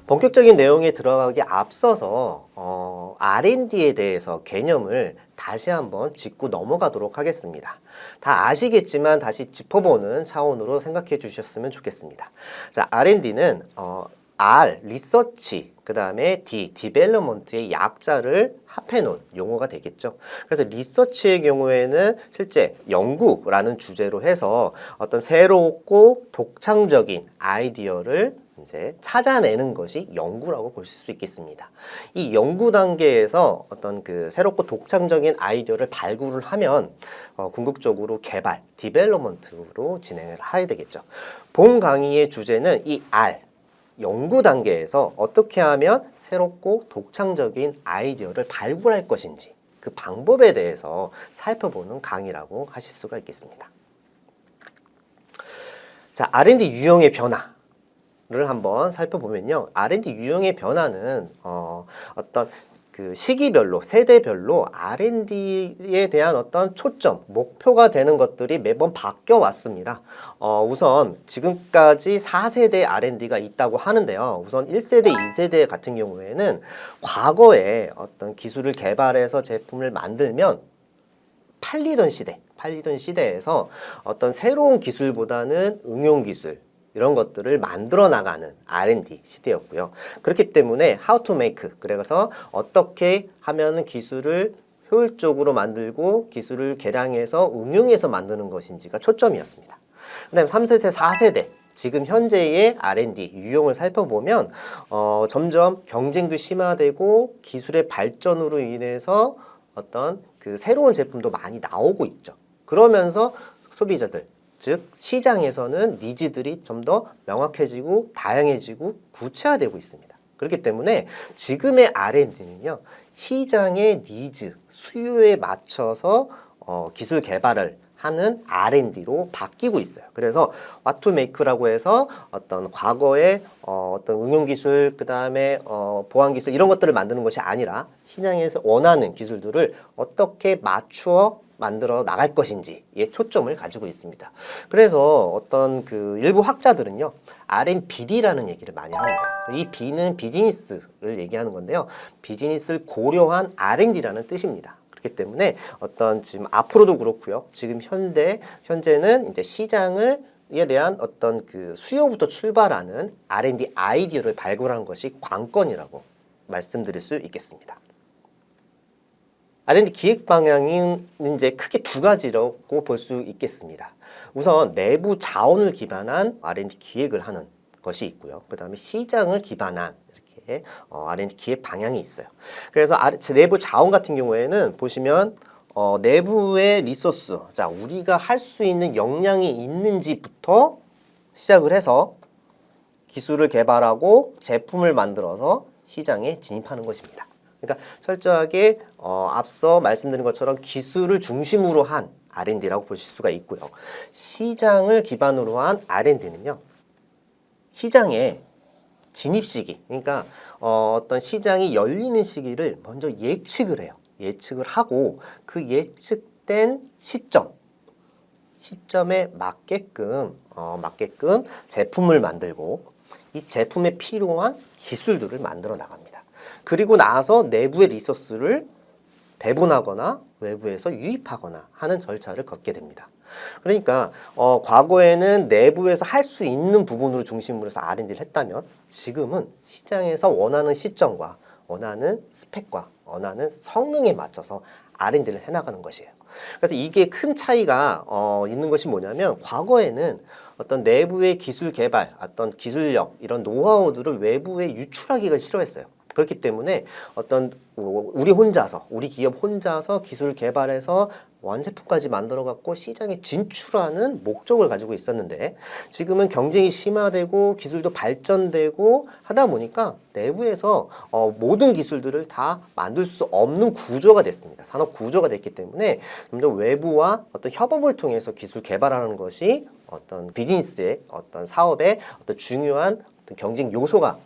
본격적인 내용에 들어가기 앞서서 R&D에 대해서 개념을 다시 한번 짚고 넘어가도록 하겠습니다. 다 아시겠지만 다시 짚어보는 차원으로 생각해 주셨으면 좋겠습니다. 자, R&D는 R, 리서치, 그 다음에 D, 디벨롭먼트의 약자를 합해 놓은 용어가 되겠죠. 그래서 리서치의 경우에는 실제 연구라는 주제로 해서 어떤 새롭고 독창적인 아이디어를 이제 찾아내는 것이 연구라고 보실 수 있겠습니다. 이 연구 단계에서 어떤 그 새롭고 독창적인 아이디어를 발굴을 하면 궁극적으로 개발, 디벨롭먼트로 진행을 해야 되겠죠. 본 강의의 주제는 이 R, 연구 단계에서 어떻게 하면 새롭고 독창적인 아이디어를 발굴할 것인지 그 방법에 대해서 살펴보는 강의라고 하실 수가 있겠습니다. 자, R&D 유형의 변화를 한번 살펴보면요. R&D 유형의 변화는 어떤 그 시기별로, 세대별로 R&D에 대한 어떤 초점, 목표가 되는 것들이 매번 바뀌어 왔습니다. 우선 지금까지 4세대 R&D가 있다고 하는데요. 우선 1세대, 2세대 같은 경우에는 과거에 어떤 기술을 개발해서 제품을 만들면 팔리던 시대에서 어떤 새로운 기술보다는 응용 기술, 이런 것들을 만들어 나가는 R&D 시대였고요. 그렇기 때문에 how to make, 그래서 어떻게 하면 기술을 효율적으로 만들고 기술을 개량해서 응용해서 만드는 것인지가 초점이었습니다. 그 다음에 3세대, 4세대, 지금 현재의 R&D 유형을 살펴보면 점점 경쟁도 심화되고 기술의 발전으로 인해서 어떤 그 새로운 제품도 많이 나오고 있죠. 그러면서 소비자들, 즉 시장에서는 니즈들이 좀 더 명확해지고 다양해지고 구체화되고 있습니다. 그렇기 때문에 지금의 R&D는요, 시장의 니즈, 수요에 맞춰서 기술 개발을 하는 R&D로 바뀌고 있어요. 그래서 what to make라고 해서 어떤 과거의 어떤 응용 기술, 그 다음에 보안 기술 이런 것들을 만드는 것이 아니라 시장에서 원하는 기술들을 어떻게 맞추어 만들어 나갈 것인지에 초점을 가지고 있습니다. 그래서 어떤 그 일부 학자들은요, R&BD라는 얘기를 많이 합니다. 이 B는 비즈니스를 얘기하는 건데요. 비즈니스를 고려한 R&D라는 뜻입니다. 그렇기 때문에 어떤 지금 앞으로도 그렇고요. 지금 현재는 이제 시장에 대한 어떤 그 수요부터 출발하는 R&D 아이디어를 발굴하는 것이 관건이라고 말씀드릴 수 있겠습니다. R&D 기획 방향은 이제 크게 두 가지라고 볼 수 있겠습니다. 우선 내부 자원을 기반한 R&D 기획을 하는 것이 있고요. 그 다음에 시장을 기반한 이렇게 R&D 기획 방향이 있어요. 그래서 내부 자원 같은 경우에는 보시면 내부의 리소스, 자 우리가 할 수 있는 역량이 있는지부터 시작을 해서 기술을 개발하고 제품을 만들어서 시장에 진입하는 것입니다. 그러니까 철저하게 앞서 말씀드린 것처럼 기술을 중심으로 한 R&D라고 보실 수가 있고요. 시장을 기반으로 한 R&D는요. 시장의 진입 시기, 그러니까 어떤 시장이 열리는 시기를 먼저 예측을 해요. 예측을 하고 그 예측된 시점에 맞게끔 제품을 만들고 이 제품에 필요한 기술들을 만들어 나갑니다. 그리고 나서 내부의 리소스를 배분하거나 외부에서 유입하거나 하는 절차를 걷게 됩니다. 그러니까 과거에는 내부에서 할 수 있는 부분으로 중심으로 해서 R&D를 했다면 지금은 시장에서 원하는 시점과 원하는 스펙과 원하는 성능에 맞춰서 R&D를 해나가는 것이에요. 그래서 이게 큰 차이가 있는 것이 뭐냐면 과거에는 어떤 내부의 기술 개발, 어떤 기술력, 이런 노하우들을 외부에 유출하기가 싫어했어요. 그렇기 때문에 어떤 우리 기업 혼자서 기술 개발해서 완제품까지 만들어 갖고 시장에 진출하는 목적을 가지고 있었는데 지금은 경쟁이 심화되고 기술도 발전되고 하다 보니까 내부에서 모든 기술들을 다 만들 수 없는 구조가 됐습니다. 산업 구조가 됐기 때문에 점점 외부와 어떤 협업을 통해서 기술 개발하는 것이 어떤 비즈니스의 어떤 사업의 어떤 중요한 어떤 경쟁 요소가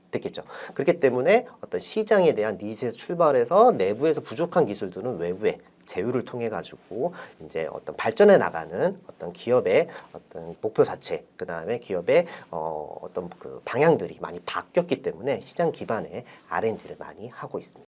됐겠죠. 그렇기 때문에 어떤 시장에 대한 니즈에서 출발해서 내부에서 부족한 기술들은 외부에 제휴를 통해 가지고 이제 어떤 발전해 나가는 어떤 기업의 어떤 목표 자체, 그 다음에 기업의 어떤 그 방향들이 많이 바뀌었기 때문에 시장 기반의 R&D를 많이 하고 있습니다.